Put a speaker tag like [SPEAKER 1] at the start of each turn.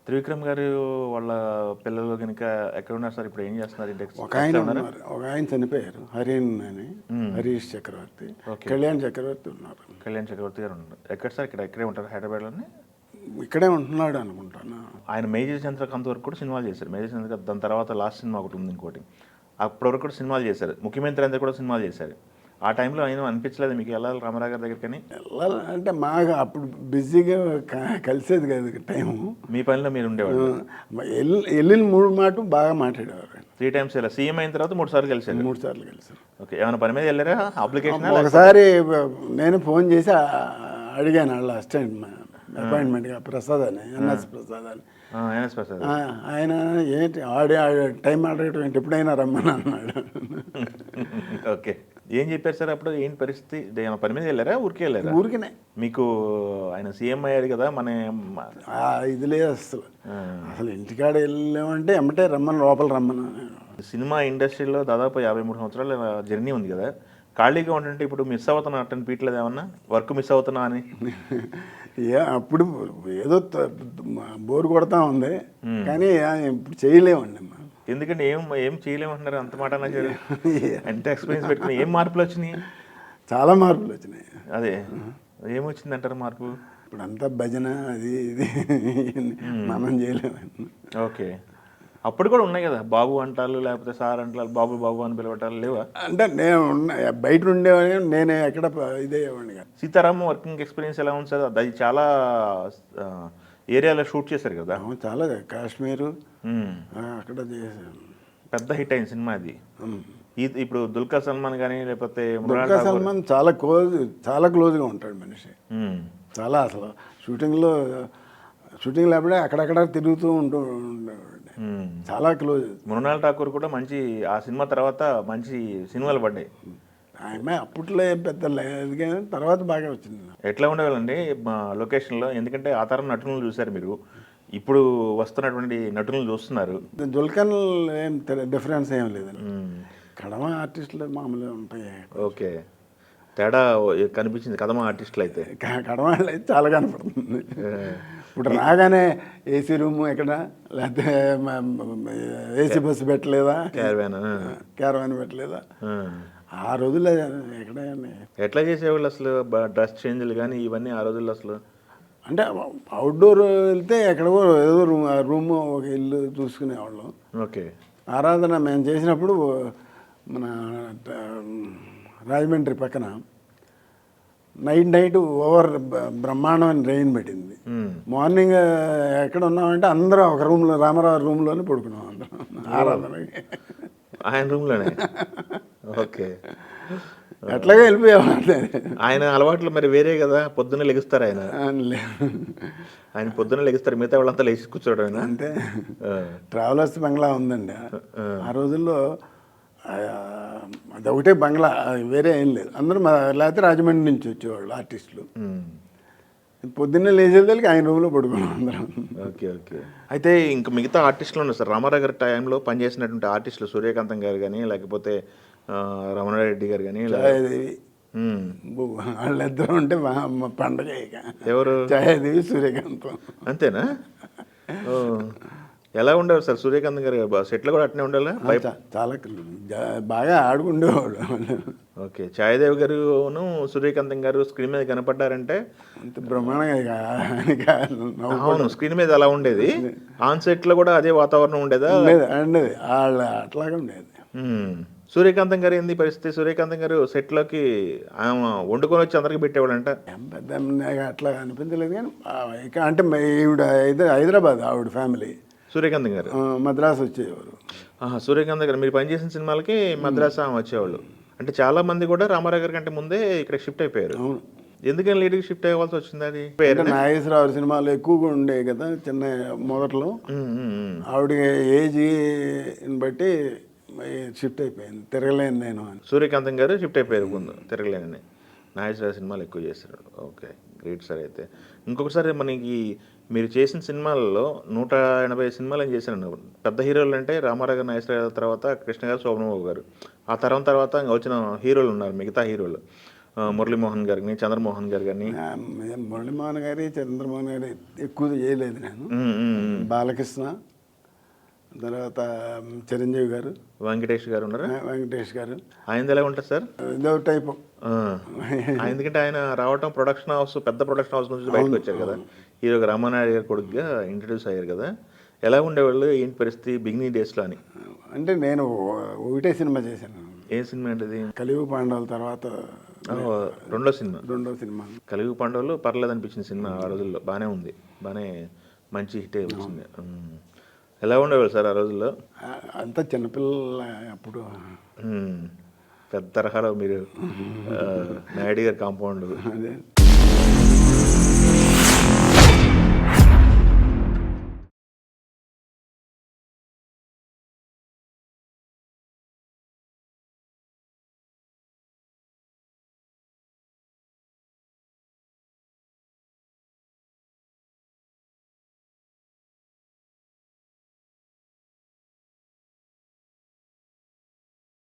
[SPEAKER 1] త్రివిక్రమ్ గారు వాళ్ళ పిల్లలు గనుక ఎక్కడున్నారు సార్? ఇప్పుడు ఏం చేస్తున్నారు?
[SPEAKER 2] ఒక ఆయన ఉన్నారు, ఒక ఆయన చనిపోయారు, హరిన్ అని, హరీష్ చక్రవర్తి.
[SPEAKER 1] ఓకే.
[SPEAKER 2] కళ్యాణ్ చక్రవర్తి ఉన్నారు.
[SPEAKER 1] కళ్యాణ్ చక్రవర్తి గారు ఉన్నారు. ఎక్కడ సార్? ఇక్కడే ఉంటారు హైదరాబాద్లోనే?
[SPEAKER 2] ఇక్కడే ఉంటున్నాడు అనుకుంటాను.
[SPEAKER 1] ఆయన మేజర్ చంద్రకాంత్ వరకు కూడా సినిమాలు చేశారు. మేజర్ చంద్రకాంత్ దాని తర్వాత లాస్ట్ సినిమా ఒకటి ఉంది ఇంకోటి. అప్పటి వరకు కూడా సినిమాలు చేశారు. ముఖ్యమంత్రి అంతా కూడా సినిమాలు చేశారు. ఆ టైంలో ఆయన అనిపించలేదు మీకు వెళ్ళాలి రామారావు గారి దగ్గరికి?
[SPEAKER 2] వెళ్ళాలంటే మాకు అప్పుడు బిజీగా కలిసేది కాదు టైము.
[SPEAKER 1] మీ పనిలో మీరు ఉండేవాళ్ళు?
[SPEAKER 2] వెళ్ళిన 3 మాట బాగా మాట్లాడేవారు.
[SPEAKER 1] 3 times వెళ్ళారు. సీఎం అయిన తర్వాత 3 సార్లు కలిసారు.
[SPEAKER 2] 3 సార్లు కలిసారు.
[SPEAKER 1] ఓకే. ఏమైనా పని మీద వెళ్ళారా? అప్లికేషన్?
[SPEAKER 2] ఒకసారి నేను ఫోన్ చేసి అడిగాను వాళ్ళ అసిస్టెంట్ అపాయింట్మెంట్గా, ప్రసాద్ అని, ఎన్ఎస్ ప్రసాద్ అని. ఆయన ఏంటి టైం అడగటం ఏంటి, ఎప్పుడైనా రమ్మని అన్నాడు.
[SPEAKER 1] ఓకే. ఏం చెప్పారు సార్ అప్పుడు? ఏంటి పరిస్థితి? ఏమైనా పని మీద వెళ్ళారా? ఊరికే వెళ్ళారా?
[SPEAKER 2] ఊరికినే.
[SPEAKER 1] మీకు ఆయన సీఎం అయ్యాడు కదా, మన
[SPEAKER 2] ఇది లేదు అసలు ఇంటికాడ వెళ్ళామంటే ఎమ్మటే రమ్మని, లోపల రమ్మని.
[SPEAKER 1] సినిమా ఇండస్ట్రీలో దాదాపు 53 సంవత్సరాల జర్నీ ఉంది కదా, ఖాళీగా ఉంటుంటే ఇప్పుడు మిస్ అవుతున్నా అట్టని పీట్లేదు ఏమన్నా? వర్క్ మిస్ అవుతున్నా అని?
[SPEAKER 2] అప్పుడు ఏదో బోరు కొడతా ఉంది, కానీ ఇప్పుడు చేయలేమండి.
[SPEAKER 1] ఎందుకంటే ఏం చేయలేమంటున్నారు? అంత మాట అంటే ఎక్స్పీరియన్స్ పెట్టుకుని ఏం మార్పులు వచ్చినాయి?
[SPEAKER 2] చాలా మార్పులు వచ్చినాయి.
[SPEAKER 1] అదే ఏమొచ్చింది అంటారు మార్పు?
[SPEAKER 2] ఇప్పుడు అంతా భజన అది ఇది మనం చేయలేము.
[SPEAKER 1] ఓకే. అప్పుడు కూడా ఉన్నాయి కదా, బాబు అంటారు, లేకపోతే సార్ అంటారు, బాబు బాబు అని పిలవటాలు లేవా?
[SPEAKER 2] అంటే నేను బయట ఉండేవాడిని, నేను ఎక్కడ ఇదేవాడిని కాదు.
[SPEAKER 1] సీతారాం వర్కింగ్ ఎక్స్పీరియన్స్ ఎలా ఉంది సార్? అది చాలా ఏరియాలో షూట్ చేశారు కదా.
[SPEAKER 2] చాలా కాశ్మీరు అక్కడ చేశాను.
[SPEAKER 1] పెద్ద హిట్ అయిన సినిమా అది. ఇప్పుడు దుల్కర్ సల్మాన్ కానీ లేకపోతే
[SPEAKER 2] దుల్కర్ సల్మాన్ చాలా క్లోజ్గా ఉంటాడు మనిషి. చాలా అసలు షూటింగ్ లేకపోతే అక్కడక్కడ తిరుగుతూ ఉండేవాడు. చాలా క్లోజ్.
[SPEAKER 1] మృణాల్ ఠాకూర్ కూడా మంచి, ఆ సినిమా తర్వాత మంచి సినిమాలు పడ్డాయి.
[SPEAKER 2] ఆమె అప్పట్లో పెద్ద లేదు కానీ తర్వాత బాగా వచ్చింది.
[SPEAKER 1] ఎట్లా ఉండేవాళ్ళండి లొకేషన్లో? ఎందుకంటే ఆ తరం నటులను చూశారు మీరు, ఇప్పుడు వస్తున్నటువంటి నటులను చూస్తున్నారు.
[SPEAKER 2] దుల్కర్ ఏం డిఫరెన్స్ ఏం లేదండి. కడమ ఆర్టిస్టులు మామూలుగా ఉంటాయి.
[SPEAKER 1] ఓకే. తేడా కనిపించింది కదమ ఆర్టిస్టులు అయితే?
[SPEAKER 2] కడమ అయితే చాలా కనపడుతుంది. ఇప్పుడు రాగానే ఏసీ రూము ఎక్కడ, లేకపోతే ఏసీ బస్సు పెట్టలేదా, క్యారవాన్ పెట్టలేదా, ఆ రోజుల్లో ఎక్కడ.
[SPEAKER 1] ఎట్లా చేసేవాళ్ళు అసలు? డ్రెస్ చేంజ్లు కానీ ఇవన్నీ ఆ రోజుల్లో అసలు?
[SPEAKER 2] అంటే అవుట్డోర్ వెళ్తే ఎక్కడో ఏదో రూమ్ ఒక ఇల్లు చూసుకునేవాళ్ళం.
[SPEAKER 1] ఓకే.
[SPEAKER 2] ఆరాధన మేము చేసినప్పుడు మన రాజమండ్రి పక్కన నైట్ ఓవర్ బ్రహ్మాండమైన రెయిన్ పెట్టింది. మార్నింగ్ ఎక్కడ ఉన్నామంటే అందరూ ఒక రూమ్లో, రామారావు రూమ్లోనే పడుకున్నాం అందరం ఆరాధనకి.
[SPEAKER 1] ఆయన రూమ్లోనే? ఓకే.
[SPEAKER 2] ఎట్లాగా వెళ్ళిపోయామంటే
[SPEAKER 1] ఆయన అలవాట్లు మరి వేరే కదా. పొద్దున్న లెగుస్తారు ఆయన పొద్దున్న లెగుస్తారు, మిగతా వాళ్ళంతా లేచి కూర్చోవడం
[SPEAKER 2] అంటే. ట్రావెలర్స్ బంగ్లా ఉందండి ఆ రోజుల్లో, అది ఒకటే బంగ్లా, వేరే ఏం లేదు. అందరూ లేకపోతే రాజమండ్రి నుంచి వచ్చేవాళ్ళు ఆర్టిస్టులు. పొద్దున్నే లేచేదానికి ఆయన రూమ్లో పడుకున్నాం అందరం.
[SPEAKER 1] ఓకే. ఓకే. అయితే ఇంకా మిగతా ఆర్టిస్టులు ఉన్నారు సార్ రామారావు గారి టైంలో పనిచేసినటువంటి ఆర్టిస్టులు? సూర్యకాంతం గారు కానీ, లేకపోతే రమణారెడ్డి గారు కానీ,
[SPEAKER 2] ఛాయాదేవి, వాళ్ళిద్దరు ఉంటే మా పండగ.
[SPEAKER 1] ఎవరు?
[SPEAKER 2] ఛాయాదేవి, సూర్యకాంతం.
[SPEAKER 1] అంతేనా? ఎలా ఉండేవారు సార్ సూర్యకాంతం గారు? సెట్లో కూడా అట్నే ఉండాలా?
[SPEAKER 2] చాలా బాగా ఆడుకుండేవాడు.
[SPEAKER 1] ఓకే. ఛాయాదేవి గారును సూర్యకాంతం గారు స్క్రీన్ మీద కనపడ్డారంటే
[SPEAKER 2] అంత బ్రహ్మాండంగా.
[SPEAKER 1] అవును, స్క్రీన్ మీద అలా ఉండేది. ఆన్ సెట్లో కూడా అదే వాతావరణం ఉండేదా?
[SPEAKER 2] ఉండేది, వాళ్ళ అట్లాగే ఉండేది.
[SPEAKER 1] సూర్యకాంతం గారు ఏంది పరిస్థితి? సూర్యకాంతం గారు సెట్లోకి వండుకొని వచ్చి అందరికి పెట్టేవాడంట.
[SPEAKER 2] పెద్ద అట్లా అనిపించలేదు కానీ, అంటే ఈవిడ హైదరాబాద్, ఆవిడ ఫ్యామిలీ.
[SPEAKER 1] సూర్యకాంతం గారు
[SPEAKER 2] మద్రాసు వచ్చేవారు.
[SPEAKER 1] సూర్యకాంత్ గారు మీరు పనిచేసిన సినిమాలకి మద్రాసు వచ్చేవాళ్ళు. అంటే చాలా మంది కూడా రామారావు గారి కంటే ముందే ఇక్కడ షిఫ్ట్ అయిపోయారు. ఎందుకని లేట్గా షిఫ్ట్ అయ్యవలసి వచ్చింది? అది
[SPEAKER 2] నాగేశ్వరరావు సినిమాలు ఎక్కువగా ఉండేవి కదా చిన్న మొదట్లో. ఆవిడ ఏజ్ని బట్టి షిఫ్ట్ అయిపోయింది. తిరగలేను నేను అని.
[SPEAKER 1] సూర్యకాంతం గారు షిఫ్ట్ అయిపోయారు ముందు, తిరగలేనని. నాగేశ్వరరావు సినిమాలు ఎక్కువ చేస్తారు. Okay, great sir. అయితే ఇంకొకసారి మనకి మీరు చేసిన సినిమాలలో 180 సినిమాలు ఏం చేశాను. పెద్ద హీరోలు అంటే రామారావు గారు, నాగేశ్వరరావు తర్వాత కృష్ణ గారు, శోభనబాబు గారు. ఆ తర్వాత ఇంకా వచ్చిన హీరోలు ఉన్నారు మిగతా హీరోలు. మురళీమోహన్ గారిని, చంద్రమోహన్ గారు కానీ.
[SPEAKER 2] మురళీమోహన్ గారి, చంద్రమోహన్ గారి ఎక్కువ చేయలేదు నేను. బాలకృష్ణ, తర్వాత చిరంజీవి గారు,
[SPEAKER 1] వెంకటేష్ గారు ఉన్నారా?
[SPEAKER 2] వెంకటేష్ గారు.
[SPEAKER 1] ఆయనది ఎలా ఉంటుంది సార్?
[SPEAKER 2] ఇదో టైపు.
[SPEAKER 1] ఎందుకంటే ఆయన రావటం ప్రొడక్షన్ హౌస్, పెద్ద ప్రొడక్షన్ హౌస్ నుంచి బయటకు వచ్చారు కదా. హీరోగా రామానాయుడు గారి కొడుకుగా ఇంట్రడ్యూస్ అయ్యారు కదా. ఎలా ఉండేవాళ్ళు, ఏంటి పరిస్థితి బిగినింగ్ డేస్లో అని?
[SPEAKER 2] అంటే నేను ఒకటే సినిమా చేశాను.
[SPEAKER 1] ఏ సినిమా అంటే అది?
[SPEAKER 2] కలియుగ పాండవుల తర్వాత
[SPEAKER 1] రెండో సినిమా.
[SPEAKER 2] రెండో సినిమా
[SPEAKER 1] కలియుగ పాండవులు పర్లేదు అనిపించింది సినిమా. ఆ రోజుల్లో బాగానే ఉంది, బాగానే మంచి హిట్ వచ్చింది. ఎలా ఉండేవాళ్ళు సార్ ఆ రోజుల్లో?
[SPEAKER 2] అంతా చిన్నపిల్లల అప్పుడు.
[SPEAKER 1] పెద్ద తరహాలో మీరు నాయుడు గారి కాంపౌండ్
[SPEAKER 2] అదే